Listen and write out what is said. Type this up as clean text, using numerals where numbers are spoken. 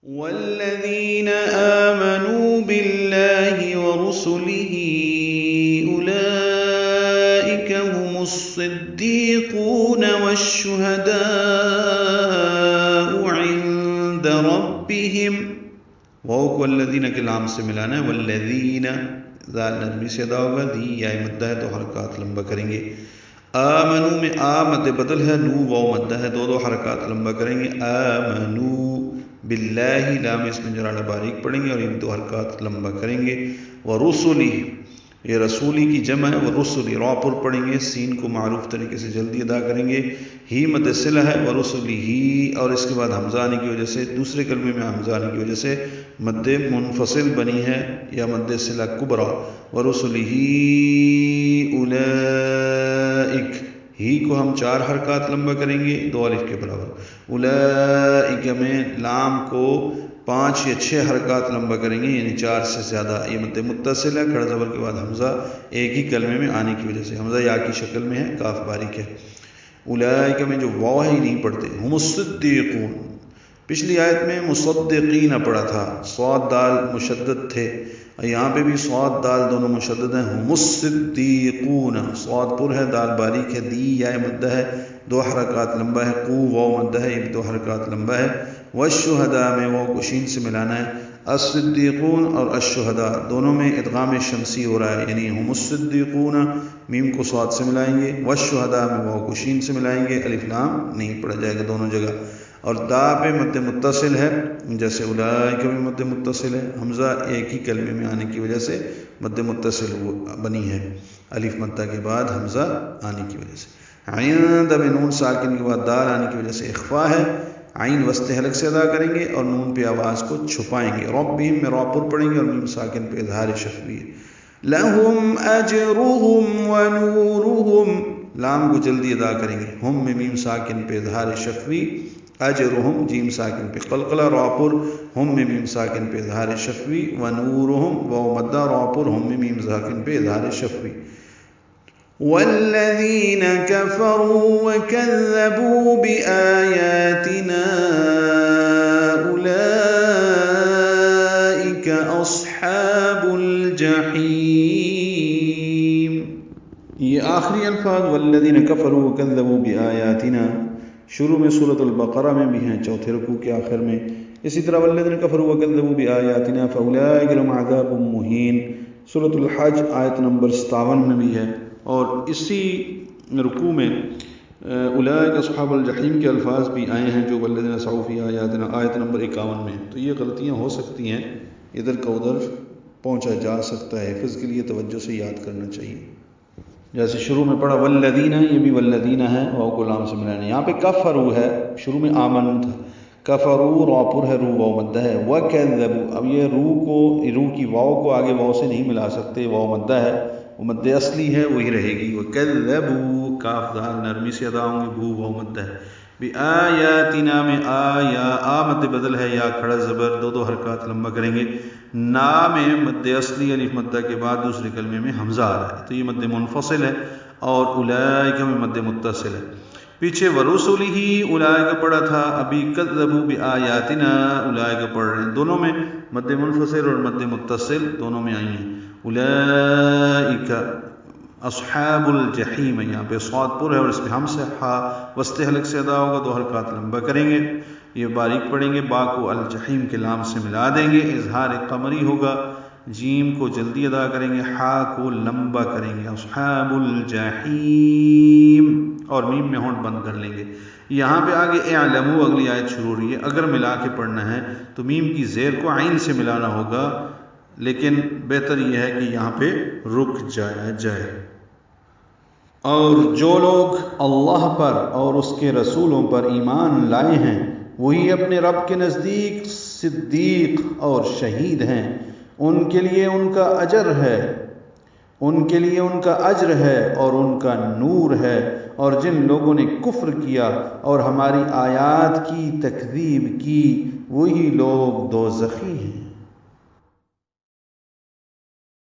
والذين آمنوا بالله ورسله أولئك هم الصديقون والشهداء عند ربهم. واو کو والذین کے لام سے ملانا ہے. والذین ذال نرمی سے ادا ہوگا. دی یا مدہ ہے، دو حرکات لمبا کریں گے. آمنو میں آ مد بدل ہے، نو واو مدہ ہے، دو حرکات لمبا کریں گے. آمنو باللہ لام اس میں جراڑا باریک پڑھیں گے اور یہ دو حرکات لمبا کریں گے. ورسلی یہ رسولی کی جمع ہے. ورسلی را پر پڑھیں گے، سین کو معروف طریقے سے جلدی ادا کریں گے. ہی مد صلہ ہے. ورسلی ہی اور اس کے بعد حمزہ آنے کی وجہ سے دوسرے کلمے میں حمزہ آنے کی وجہ سے مد منفصل بنی ہے یا مد صلہ کبرا. ورسلی اولئک ہی کو ہم چار حرکات لمبا کریں گے، دو الف کے برابر. اولئک میں لام کو 5 یا 6 حرکات لمبا کریں گے، یعنی 4 سے زیادہ. یہ مد متصل ہے، کھڑا زبر کے بعد حمزہ ایک ہی کلمے میں آنے کی وجہ سے. حمزہ یا کی شکل میں ہے، کاف باریک ہے. اولئک میں جو واو ہے نہیں پڑھتے. ہم الصدیقون، پچھلی آیت میں مصدقین پڑھا تھا، صاد دال مشدد تھے، یہاں پہ بھی صاد دال دونوں مشدد ہیں. ہم الصدیقون، صاد پر ہے، دال باریک ہے، دی یا مدہ ہے، دو حرکات لمبا ہے. قو واو مدہ ہے، یہ بھی دو حرکات لمبا ہے. والشہداء میں واو کو شین سے ملانا ہے. الصدیقون اور الشہداء دونوں میں ادغام شمسی ہو رہا ہے، یعنی ہم الصدیقون میم کو صاد سے ملائیں گے، والشہداء میں واو کو شین سے ملائیں گے. الف لام نہیں پڑھا جائے گا دونوں جگہ. اور دا پہ مد متصل ہے، جیسے اولئک بھی مد متصل ہے. حمزہ ایک ہی کلمے میں آنے کی وجہ سے مد متصل بنی ہے، الف مدہ کے بعد حمزہ آنے کی وجہ سے. عند میں نون ساکن کے بعد دال آنے کی وجہ سے اخفا ہے. عین وسط حلق سے ادا کریں گے اور نون پہ آواز کو چھپائیں گے. ربہم میں را پر پڑھیں گے اور میم ساکن پہ اظہار شفوی ہے. لہم اجرہم ونورہم لام کو جلدی ادا کریں گے. ہم میں میم ساکن پہ اظہار شفوی. اجرہم جیم ساکن پہ قلقلہ، را پر ہم میں میم ساکن پہ اظہار شفوی. ونورہم واو مدہ، را پر ہم میں میم ساکن پہ اظہار شفوی. والذین کفروا وکذبوا بآیاتنا اولئک اصحاب الجحیم. یہ آخری الفاظ والذین کفروا وکذبوا بآیاتنا شروع میں سورۃ البقرہ میں بھی ہیں، چوتھے رکوع کے آخر میں. اسی طرح والذین کفروا وکذبوا بآیاتنا فاولئک لهم عذاب مہین سورۃ الحج آیت نمبر 57 میں بھی ہے. اور اسی رکوع میں اولئک اصحاب الجحیم کے الفاظ بھی آئے ہیں جو والذین سعوا فی آیاتنا آیت نمبر 51 میں. تو یہ غلطیاں ہو سکتی ہیں، ادھر کا ادھر پہنچا جا سکتا ہے، حفظ کے لیے توجہ سے یاد کرنا چاہیے. جیسے شروع میں پڑھا والذین، یہ بھی والذین ہے، واو کو لام سے ملانا. یہاں پہ کفروا ہے، شروع میں آمن تھا. کفروا را پر ہے، رو واو مدہ ہے. وکذبوا اب یہ رو کی واو کو آگے واو سے نہیں ملا سکتے، واو مدہ ہے، وہ مد اصلی ہے وہی رہے گی. وکذبوا کاف دال نرمی سے ادا ہوں گے، بو واو مدہ ہے. بآیاتنا میں آیا آ مد بدل ہے، یا کھڑا زبر، دو حرکات لمبا کریں گے. نا میں مد اصلی الف مدہ کے بعد دوسرے کلمے میں حمزہ آ رہا ہے، تو یہ مد منفصل ہے. اور اولئک میں مد متصل ہے. پیچھے ورسلہ اولئک پڑھا تھا، ابھی کذبوا بآیاتنا اولئک پڑھ رہے ہیں. دونوں میں مد منفصل اور مد متصل دونوں میں آئی ہیں. اولئک اصحاب الجحیم، یہاں پہ صاد پر ہے اور اس پہ ہم سے ہا وسط حلق سے ادا ہوگا، دو حرکات لمبا کریں گے. یہ باریک پڑھیں گے، با کو الجحیم کے لام سے ملا دیں گے، اظہار قمری ہوگا. جیم کو جلدی ادا کریں گے، ہا کو لمبا کریں گے، اصحاب الجحیم، اور میم میں ہونٹ بند کر لیں گے. یہاں پہ آگے اعلموا اگلی آیت شروع ہو رہی ہے، اگر ملا کے پڑھنا ہے تو میم کی زیر کو عین سے ملانا ہوگا، لیکن بہتر یہ ہے کہ یہاں پہ رک جایا جائے. اور جو لوگ اللہ پر اور اس کے رسولوں پر ایمان لائے ہیں وہی اپنے رب کے نزدیک صدیق اور شہید ہیں. ان کے لیے ان کا اجر ہے، ان کے لیے ان کا اجر ہے اور ان کا نور ہے. اور جن لوگوں نے کفر کیا اور ہماری آیات کی تکذیب کی وہی لوگ دوزخی ہیں.